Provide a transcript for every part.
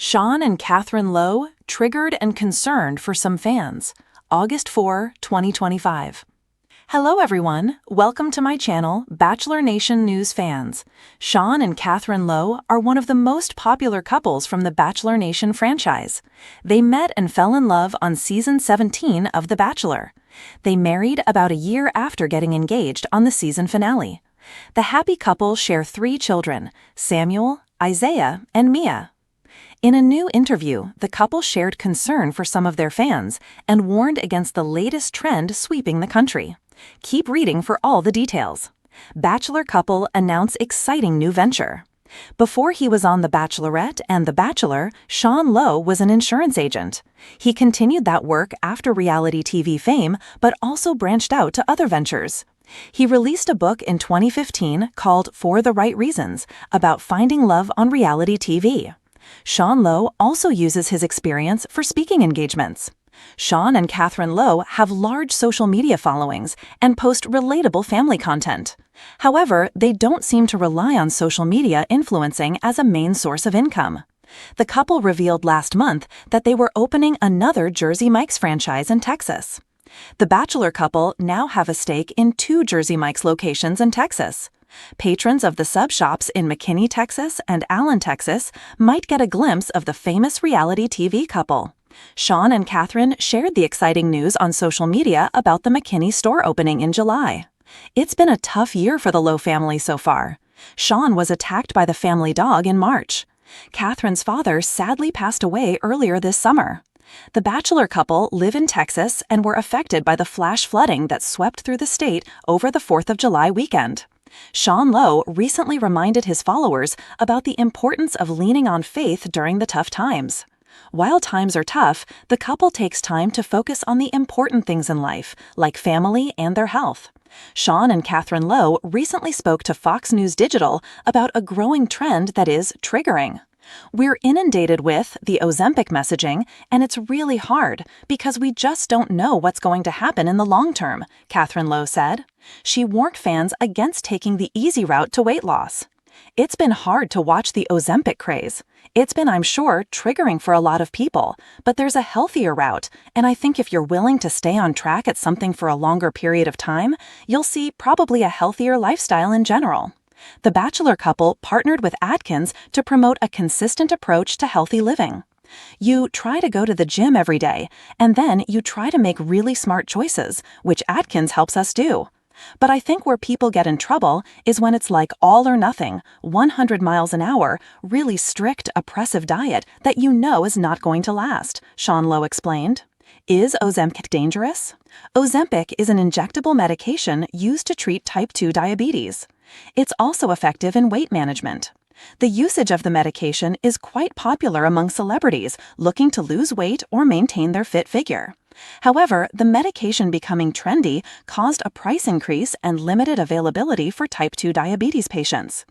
Sean and Catherine Lowe, triggered and concerned for some fans. August 4, 2025. Hello everyone, welcome to my channel, Bachelor Nation News fans. Sean and Catherine Lowe are one of the most popular couples from the Bachelor Nation franchise. They met and fell in love on season 17 of The Bachelor. They married about a year after getting engaged on the season finale. The happy couple share 3 children, Samuel, Isaiah, and Mia. In a new interview, the couple shared concern for some of their fans and warned against the latest trend sweeping the country. Keep reading for all the details. Bachelor couple announce exciting new venture. Before he was on The Bachelorette and The Bachelor, Sean Lowe was an insurance agent. He continued that work after reality TV fame, but also branched out to other ventures. He released a book in 2015 called For the Right Reasons about finding love on reality TV. Sean Lowe also uses his experience for speaking engagements. Sean and Catherine Lowe have large social media followings and post relatable family content. However, they don't seem to rely on social media influencing as a main source of income. The couple revealed last month that they were opening another Jersey Mike's franchise in Texas. The Bachelor couple now have a stake in 2 Jersey Mike's locations in Texas. Patrons of the sub shops in McKinney, Texas and Allen, Texas might get a glimpse of the famous reality TV couple. Sean and Catherine shared the exciting news on social media about the McKinney store opening in July. It's been a tough year for the Lowe family so far. Sean was attacked by the family dog in March. Catherine's father sadly passed away earlier this summer. The Bachelor couple live in Texas and were affected by the flash flooding that swept through the state over the 4th of July weekend. Sean Lowe recently reminded his followers about the importance of leaning on faith during the tough times. While times are tough, the couple takes time to focus on the important things in life, like family and their health. Sean and Catherine Lowe recently spoke to Fox News Digital about a growing trend that is triggering. "We're inundated with the Ozempic messaging, and it's really hard because we just don't know what's going to happen in the long term," Catherine Lowe said. She warned fans against taking the easy route to weight loss. "It's been hard to watch the Ozempic craze. It's been, I'm sure, triggering for a lot of people, but there's a healthier route, and I think if you're willing to stay on track at something for a longer period of time, you'll see probably a healthier lifestyle in general." The Bachelor couple partnered with Atkins to promote a consistent approach to healthy living. "You try to go to the gym every day, and then you try to make really smart choices, which Atkins helps us do. But I think where people get in trouble is when it's like all or nothing, 100 miles an hour, really strict, oppressive diet that you know is not going to last," Sean Lowe explained. Is Ozempic dangerous? Ozempic is an injectable medication used to treat type 2 diabetes. It's also effective in weight management. The usage of the medication is quite popular among celebrities looking to lose weight or maintain their fit figure. However, the medication becoming trendy caused a price increase and limited availability for type 2 diabetes patients.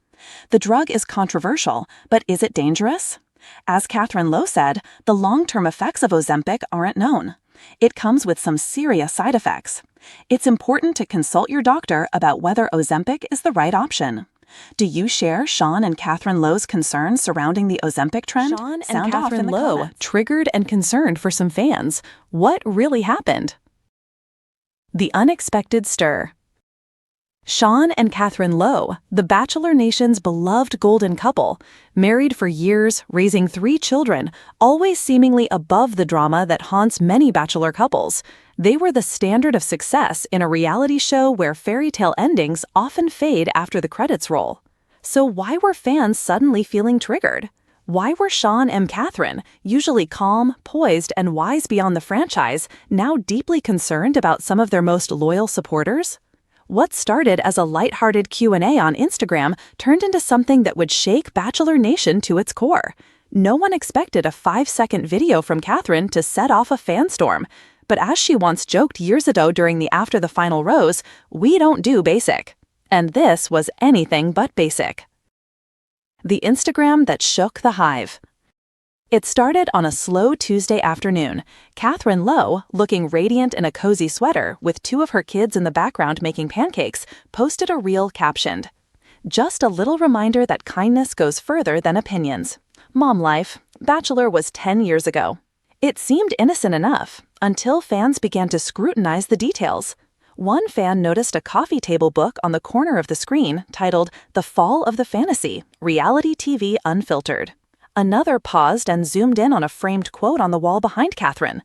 The drug is controversial, but is it dangerous? As Catherine Lowe said, the long-term effects of Ozempic aren't known. It comes with some serious side effects. It's important to consult your doctor about whether Ozempic is the right option. Do you share Sean and Catherine Lowe's concerns surrounding the Ozempic trend? Sean Sound and off in Catherine the Lowe, comments. triggered and concerned for some fans. What really happened? The unexpected stir. Sean and Catherine Lowe, the Bachelor Nation's beloved golden couple, married for years, raising 3 children, always seemingly above the drama that haunts many Bachelor couples. They were the standard of success in a reality show where fairy tale endings often fade after the credits roll. So why were fans suddenly feeling triggered? Why were Sean and Catherine, usually calm, poised, and wise beyond the franchise, now deeply concerned about some of their most loyal supporters? What started as a lighthearted Q&A on Instagram turned into something that would shake Bachelor Nation to its core. No one expected a 5-second video from Catherine to set off a fan storm. But as she once joked years ago during the After the Final Rose, we don't do basic. And this was anything but basic. The Instagram that shook the hive. It started on a slow Tuesday afternoon. Catherine Lowe, looking radiant in a cozy sweater with 2 of her kids in the background making pancakes, posted a reel captioned, "Just a little reminder that kindness goes further than opinions. Mom life. Bachelor was 10 years ago. It seemed innocent enough until fans began to scrutinize the details. One fan noticed a coffee table book on the corner of the screen titled The Fall of the Fantasy, Reality TV Unfiltered. Another paused and zoomed in on a framed quote on the wall behind Catherine.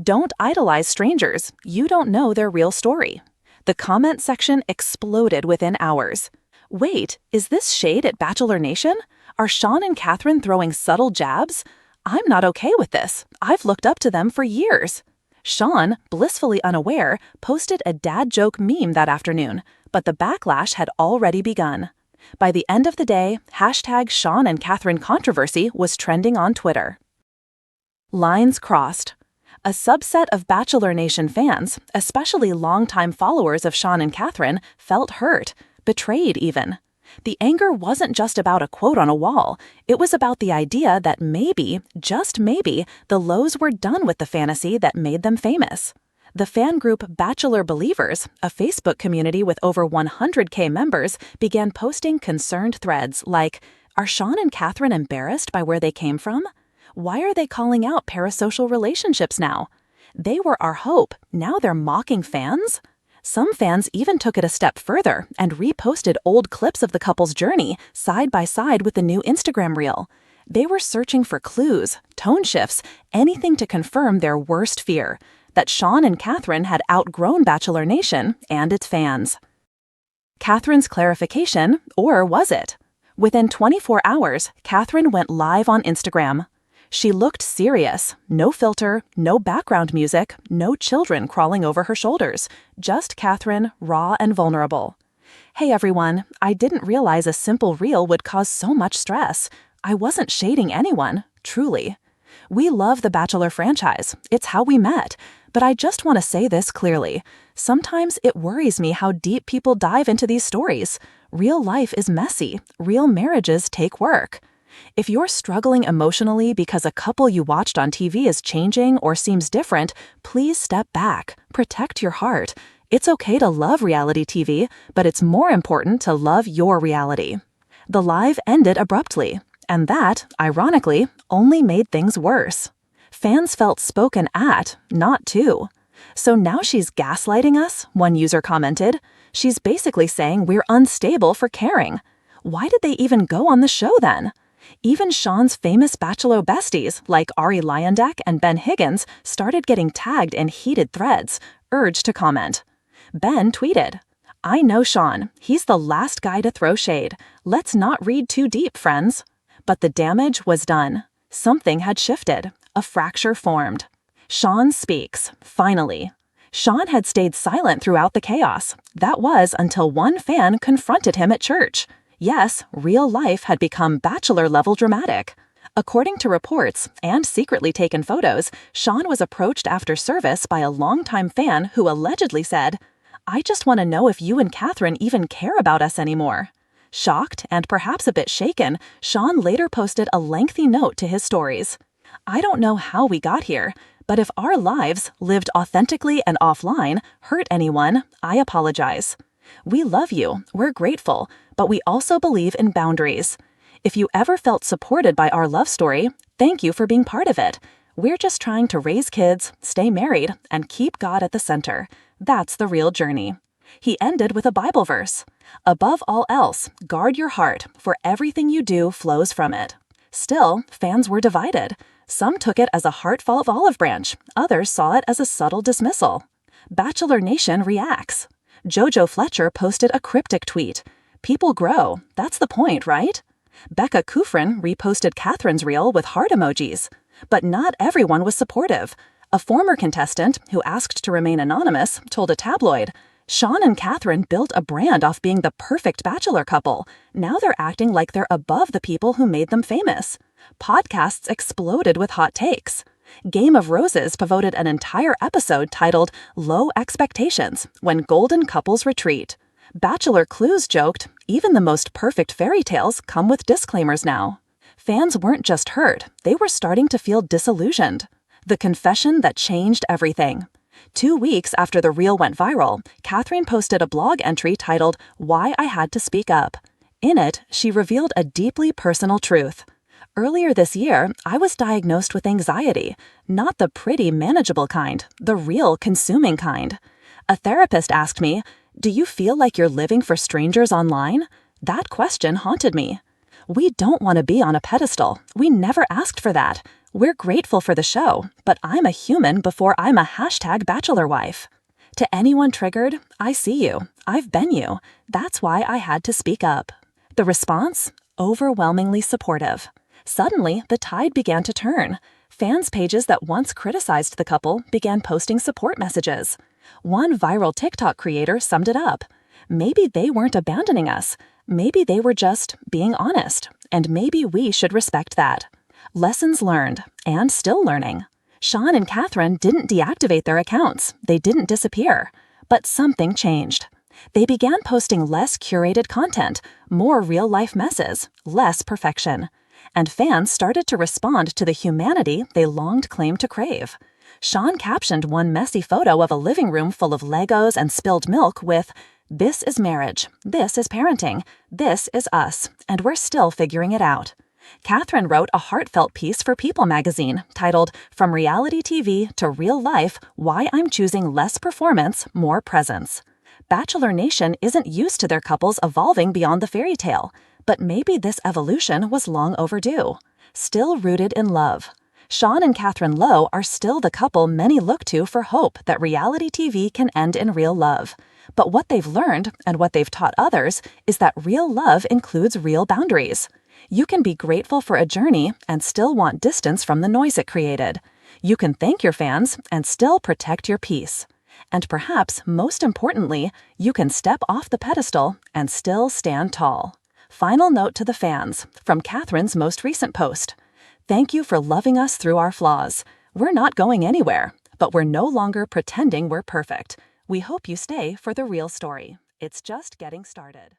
"Don't idolize strangers. You don't know their real story." The comment section exploded within hours. Wait, is this shade at Bachelor Nation? Are Sean and Catherine throwing subtle jabs? I'm not okay with this. I've looked up to them for years. Sean, blissfully unaware, posted a dad joke meme that afternoon, but the backlash had already begun. By the end of the day, hashtag Sean and Catherine controversy was trending on Twitter. Lines crossed. A subset of Bachelor Nation fans, especially longtime followers of Sean and Catherine, felt hurt, betrayed even. The anger wasn't just about a quote on a wall. It was about the idea that maybe, just maybe, the Lowes were done with the fantasy that made them famous. The fan group Bachelor Believers, a Facebook community with over 100K members, began posting concerned threads like, "Are Sean and Catherine embarrassed by where they came from? Why are they calling out parasocial relationships now? They were our hope. Now they're mocking fans?" Some fans even took it a step further and reposted old clips of the couple's journey side by side with the new Instagram reel. They were searching for clues, tone shifts, anything to confirm their worst fear, that Sean and Catherine had outgrown Bachelor Nation and its fans. Catherine's clarification, or was it? Within 24 hours, Catherine went live on Instagram. She looked serious, no filter, no background music, no children crawling over her shoulders, just Catherine, raw and vulnerable. "Hey everyone, I didn't realize a simple reel would cause so much stress. I wasn't shading anyone, truly. We love the Bachelor franchise, it's how we met, but I just want to say this clearly. Sometimes it worries me how deep people dive into these stories. Real life is messy, real marriages take work. If you're struggling emotionally because a couple you watched on TV is changing or seems different, please step back, protect your heart. It's okay to love reality TV, but it's more important to love your reality." The live ended abruptly, and that, ironically, only made things worse. Fans felt spoken at, not to. "So now she's gaslighting us," one user commented. "She's basically saying we're unstable for caring. Why did they even go on the show then?" Even Sean's famous Bachelor besties, like Ari Lyondek and Ben Higgins, started getting tagged in heated threads, urged to comment. Ben tweeted, "I know Sean. He's the last guy to throw shade. Let's not read too deep, friends." But the damage was done. Something had shifted. A fracture formed. Sean speaks, finally. Sean had stayed silent throughout the chaos. That was until one fan confronted him at church. Yes, real life had become Bachelor-level dramatic. According to reports and secretly taken photos, Sean was approached after service by a longtime fan who allegedly said, "I just want to know if you and Catherine even care about us anymore." Shocked and perhaps a bit shaken, Sean later posted a lengthy note to his stories. "I don't know how we got here, but if our lives, lived authentically and offline, hurt anyone, I apologize. We love you, we're grateful, but we also believe in boundaries. If you ever felt supported by our love story, thank you for being part of it. We're just trying to raise kids, stay married, and keep God at the center. That's the real journey." He ended with a Bible verse. "Above all else, guard your heart, for everything you do flows from it." Still, fans were divided. Some took it as a heartfelt olive branch, others saw it as a subtle dismissal. Bachelor Nation reacts. Jojo Fletcher posted a cryptic tweet. "People grow, that's the point, right?" Becca Kufrin reposted Catherine's reel with heart emojis. But not everyone was supportive. A former contestant, who asked to remain anonymous, told a tabloid, "Sean and Catherine built a brand off being the perfect Bachelor couple. Now they're acting like they're above the people who made them famous." Podcasts exploded with hot takes. Game of Roses devoted an entire episode titled "Low Expectations: When Golden Couples Retreat." Bachelor Clues joked, "Even the most perfect fairy tales come with disclaimers now." Fans weren't just hurt, they were starting to feel disillusioned. The confession that changed everything. 2 weeks after the reel went viral, Catherine posted a blog entry titled "Why I Had to Speak Up." In it, she revealed a deeply personal truth. Earlier this year, I was diagnosed with anxiety, not the pretty, manageable kind, the real, consuming kind. A therapist asked me, "Do you feel like you're living for strangers online?" That question haunted me. We don't want to be on a pedestal. We never asked for that. We're grateful for the show, but I'm a human before I'm a #Bachelor wife. To anyone triggered, I see you. I've been you. That's why I had to speak up. The response? Overwhelmingly supportive. Suddenly, the tide began to turn. Fans' pages that once criticized the couple began posting support messages. One viral TikTok creator summed it up. Maybe they weren't abandoning us. Maybe they were just being honest, and maybe we should respect that. Lessons learned, and still learning. Sean and Catherine didn't deactivate their accounts. They didn't disappear. But something changed. They began posting less curated content, more real-life messes, less perfection. And fans started to respond to the humanity they longed claim to crave. Sean captioned one messy photo of a living room full of Legos and spilled milk with, "This is marriage, this is parenting, this is us, and we're still figuring it out." Catherine wrote a heartfelt piece for People magazine titled, "From Reality TV to Real Life, Why I'm Choosing Less Performance, More Presence." Bachelor Nation isn't used to their couples evolving beyond the fairy tale, but maybe this evolution was long overdue. Still rooted in love. Sean and Catherine Lowe are still the couple many look to for hope that reality TV can end in real love. But what they've learned, and what they've taught others, is that real love includes real boundaries. You can be grateful for a journey and still want distance from the noise it created. You can thank your fans and still protect your peace. And perhaps most importantly, you can step off the pedestal and still stand tall. Final note to the fans, from Catherine's most recent post. Thank you for loving us through our flaws. We're not going anywhere, but we're no longer pretending we're perfect. We hope you stay for the real story. It's just getting started.